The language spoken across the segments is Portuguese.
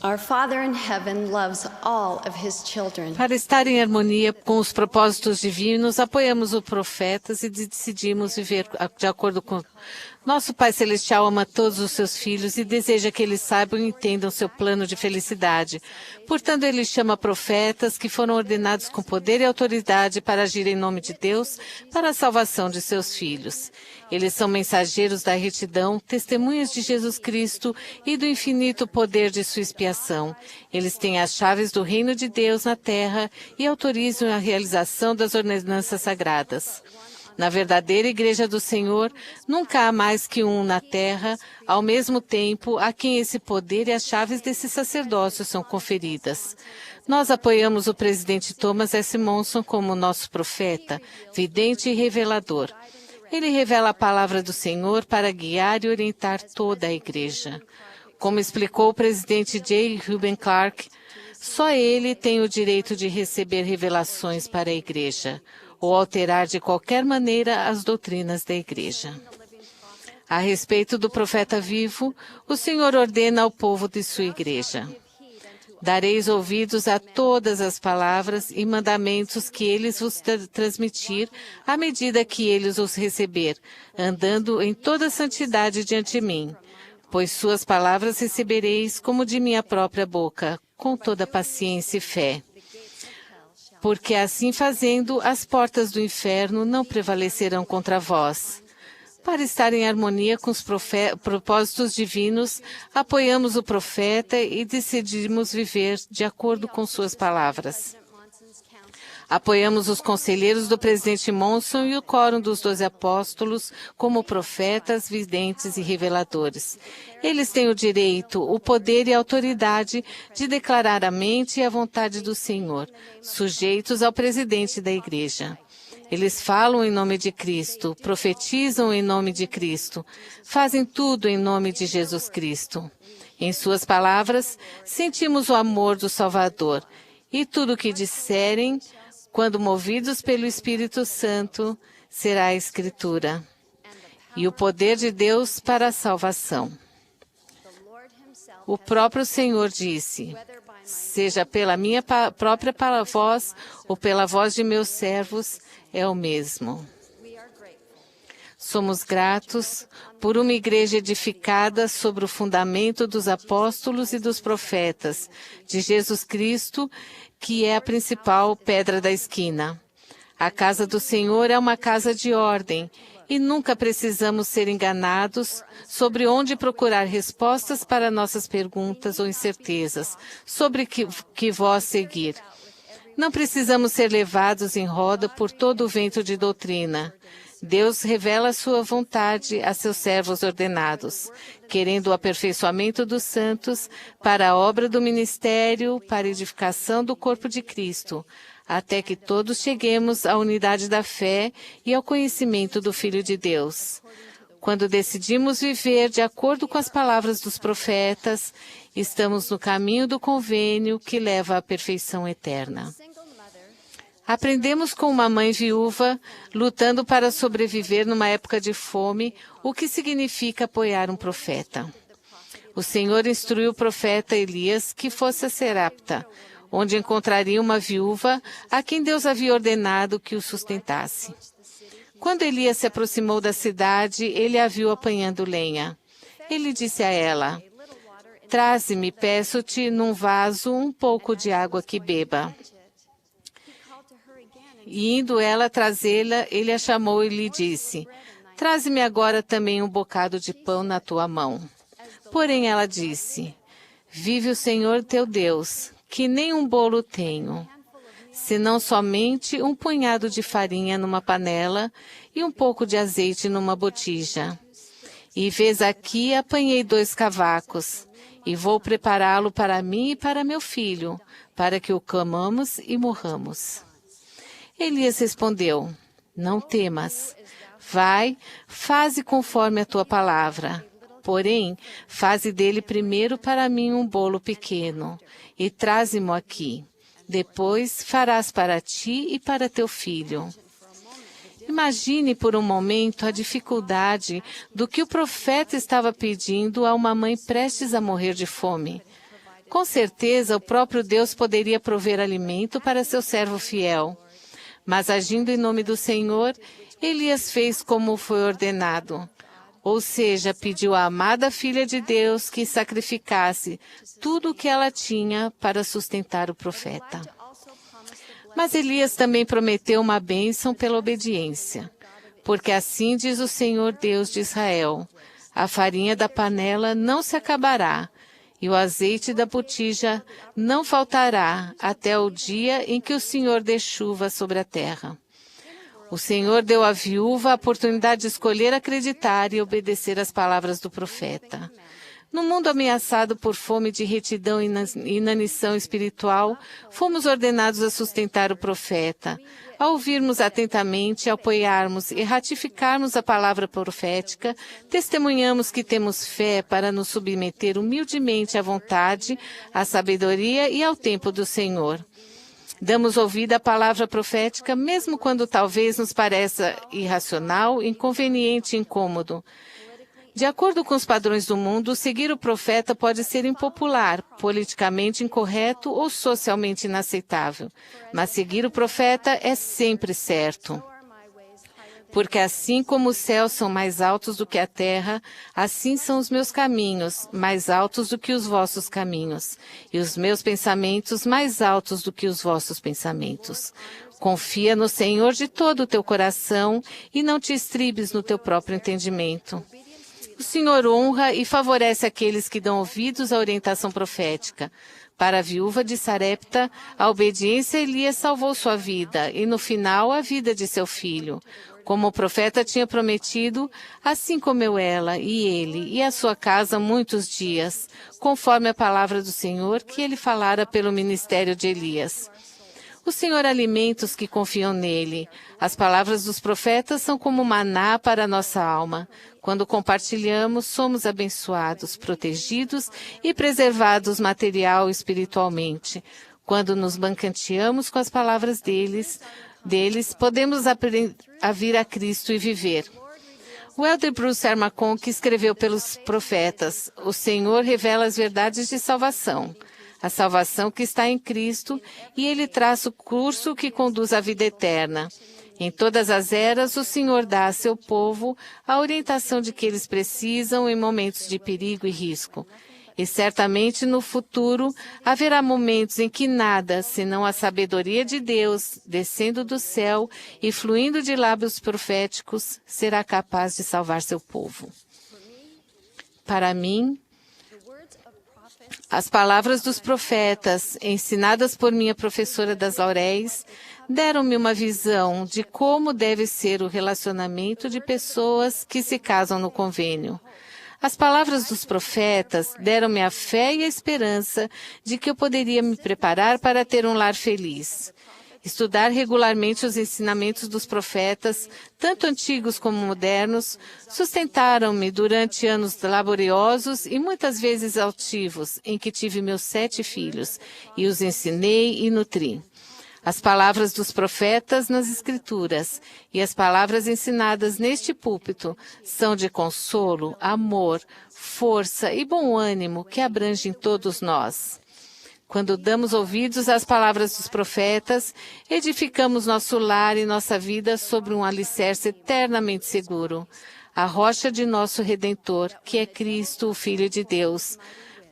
Our Father in heaven loves all of his children. Para estar em harmonia com os propósitos divinos, apoiamos os profetas e decidimos viver de acordo com... Nosso Pai Celestial ama todos os seus filhos e deseja que eles saibam e entendam seu plano de felicidade. Portanto, ele chama profetas que foram ordenados com poder e autoridade para agir em nome de Deus para a salvação de seus filhos. Eles são mensageiros da retidão, testemunhas de Jesus Cristo e do infinito poder de sua expiação. Eles têm as chaves do reino de Deus na terra e autorizam a realização das ordenanças sagradas. Na verdadeira Igreja do Senhor, nunca há mais que um na terra, ao mesmo tempo a quem esse poder e as chaves desse sacerdócio são conferidas. Nós apoiamos o presidente Thomas S. Monson como nosso profeta, vidente e revelador. Ele revela a palavra do Senhor para guiar e orientar toda a Igreja. Como explicou o presidente J. Reuben Clark, só ele tem o direito de receber revelações para a Igreja, ou alterar de qualquer maneira as doutrinas da Igreja. A respeito do profeta vivo, o Senhor ordena ao povo de sua Igreja: dareis ouvidos a todas as palavras e mandamentos que eles vos transmitir, à medida que eles os receber, andando em toda santidade diante de mim. Pois suas palavras recebereis como de minha própria boca, com toda paciência e fé. Porque assim fazendo, as portas do inferno não prevalecerão contra vós. Para estar em harmonia com os propósitos divinos, apoiamos o profeta e decidimos viver de acordo com suas palavras. Apoiamos os conselheiros do presidente Monson e o quórum dos 12 apóstolos como profetas, videntes e reveladores. Eles têm o direito, o poder e a autoridade de declarar a mente e a vontade do Senhor, sujeitos ao presidente da Igreja. Eles falam em nome de Cristo, profetizam em nome de Cristo, fazem tudo em nome de Jesus Cristo. Em suas palavras, sentimos o amor do Salvador, e tudo o que disserem, quando movidos pelo Espírito Santo, será a Escritura, e o poder de Deus para a salvação. O próprio Senhor disse: seja pela minha própria voz ou pela voz de meus servos, é o mesmo. Somos gratos por uma igreja edificada sobre o fundamento dos apóstolos e dos profetas, de Jesus Cristo, que é a principal pedra da esquina. A casa do Senhor é uma casa de ordem, e nunca precisamos ser enganados sobre onde procurar respostas para nossas perguntas ou incertezas sobre que voz seguir. Não precisamos ser levados em roda por todo o vento de doutrina. Deus revela a sua vontade a seus servos ordenados, querendo o aperfeiçoamento dos santos para a obra do ministério, para a edificação do corpo de Cristo, até que todos cheguemos à unidade da fé e ao conhecimento do Filho de Deus. Quando decidimos viver de acordo com as palavras dos profetas, estamos no caminho do convênio que leva à perfeição eterna. Aprendemos com uma mãe viúva, lutando para sobreviver numa época de fome, o que significa apoiar um profeta. O Senhor instruiu o profeta Elias que fosse a Serapta, onde encontraria uma viúva a quem Deus havia ordenado que o sustentasse. Quando Elias se aproximou da cidade, ele a viu apanhando lenha. Ele disse a ela: traze-me, peço-te, num vaso um pouco de água que beba. E indo ela trazê-la, ele a chamou e lhe disse: traze-me agora também um bocado de pão na tua mão. Porém ela disse: vive o Senhor teu Deus, que nem um bolo tenho, senão somente um punhado de farinha numa panela e um pouco de azeite numa botija. E vês aqui apanhei 2 cavacos, e vou prepará-lo para mim e para meu filho, para que o comamos e morramos. Elias respondeu: não temas. Vai, faze conforme a tua palavra. Porém, faze dele primeiro para mim um bolo pequeno, e traze-mo aqui. Depois farás para ti e para teu filho. Imagine por um momento a dificuldade do que o profeta estava pedindo a uma mãe prestes a morrer de fome. Com certeza, o próprio Deus poderia prover alimento para seu servo fiel. Mas agindo em nome do Senhor, Elias fez como foi ordenado. Ou seja, pediu à amada filha de Deus que sacrificasse tudo o que ela tinha para sustentar o profeta. Mas Elias também prometeu uma bênção pela obediência. Porque assim diz o Senhor Deus de Israel: a farinha da panela não se acabará, e o azeite da botija não faltará até o dia em que o Senhor dê chuva sobre a terra. O Senhor deu à viúva a oportunidade de escolher acreditar e obedecer às palavras do profeta. No mundo ameaçado por fome de retidão e inanição espiritual, fomos ordenados a sustentar o profeta. Ao ouvirmos atentamente, apoiarmos e ratificarmos a palavra profética, testemunhamos que temos fé para nos submeter humildemente à vontade, à sabedoria e ao tempo do Senhor. Damos ouvido à palavra profética, mesmo quando talvez nos pareça irracional, inconveniente e incômodo. De acordo com os padrões do mundo, seguir o profeta pode ser impopular, politicamente incorreto ou socialmente inaceitável. Mas seguir o profeta é sempre certo. Porque assim como os céus são mais altos do que a terra, assim são os meus caminhos, mais altos do que os vossos caminhos, e os meus pensamentos mais altos do que os vossos pensamentos. Confia no Senhor de todo o teu coração e não te estribes no teu próprio entendimento. O Senhor honra e favorece aqueles que dão ouvidos à orientação profética. Para a viúva de Sarepta, a obediência a Elias salvou sua vida e, no final, a vida de seu filho. Como o profeta tinha prometido, assim comeu ela e ele e a sua casa muitos dias, conforme a palavra do Senhor que ele falara pelo ministério de Elias. O Senhor alimenta os que confiam nele. As palavras dos profetas são como maná para a nossa alma. Quando compartilhamos, somos abençoados, protegidos e preservados material e espiritualmente. Quando nos banqueteamos com as palavras deles, podemos aprender a vir a Cristo e viver. O elder Bruce Armaconque escreveu pelos profetas: o Senhor revela as verdades de salvação. A salvação que está em Cristo, e Ele traça o curso que conduz à vida eterna. Em todas as eras, o Senhor dá a seu povo a orientação de que eles precisam em momentos de perigo e risco. E certamente no futuro haverá momentos em que nada, senão a sabedoria de Deus, descendo do céu e fluindo de lábios proféticos, será capaz de salvar seu povo. Para mim, as palavras dos profetas, ensinadas por minha professora das Lauréis, deram-me uma visão de como deve ser o relacionamento de pessoas que se casam no convênio. As palavras dos profetas deram-me a fé e a esperança de que eu poderia me preparar para ter um lar feliz. Estudar regularmente os ensinamentos dos profetas, tanto antigos como modernos, sustentaram-me durante anos laboriosos e muitas vezes altivos, em que tive meus 7 filhos, e os ensinei e nutri. As palavras dos profetas nas Escrituras e as palavras ensinadas neste púlpito são de consolo, amor, força e bom ânimo que abrangem todos nós. Quando damos ouvidos às palavras dos profetas, edificamos nosso lar e nossa vida sobre um alicerce eternamente seguro, a rocha de nosso Redentor, que é Cristo, o Filho de Deus,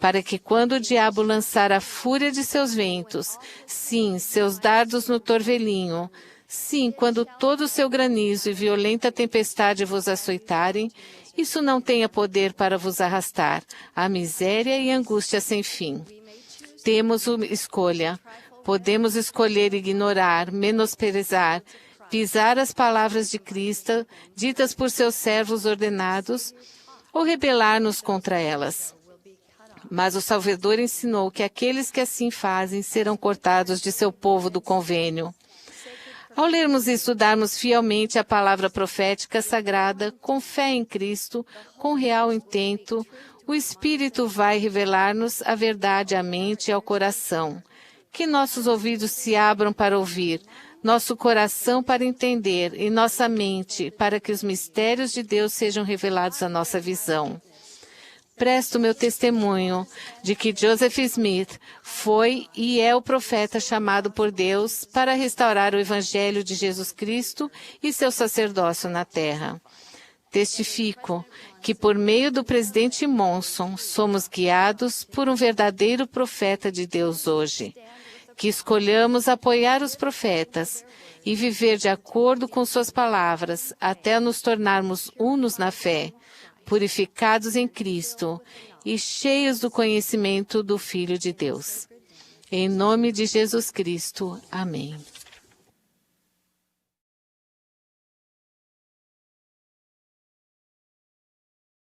para que quando o diabo lançar a fúria de seus ventos, sim, seus dardos no torvelinho, sim, quando todo o seu granizo e violenta tempestade vos açoitarem, isso não tenha poder para vos arrastar à miséria e angústia sem fim. Temos uma escolha. Podemos escolher ignorar, menosprezar, pisar as palavras de Cristo, ditas por seus servos ordenados, ou rebelar-nos contra elas. Mas o Salvador ensinou que aqueles que assim fazem serão cortados de seu povo do convênio. Ao lermos e estudarmos fielmente a palavra profética sagrada, com fé em Cristo, com real intento, o Espírito vai revelar-nos a verdade à mente e ao coração. Que nossos ouvidos se abram para ouvir, nosso coração para entender e nossa mente para que os mistérios de Deus sejam revelados à nossa visão. presto meu testemunho de que Joseph Smith foi e é o profeta chamado por Deus para restaurar o Evangelho de Jesus Cristo e seu sacerdócio na terra. Testifico que, por meio do presidente Monson, somos guiados por um verdadeiro profeta de Deus hoje. Que escolhamos apoiar os profetas e viver de acordo com suas palavras até nos tornarmos unos na fé, purificados em Cristo e cheios do conhecimento do Filho de Deus. Em nome de Jesus Cristo. Amém.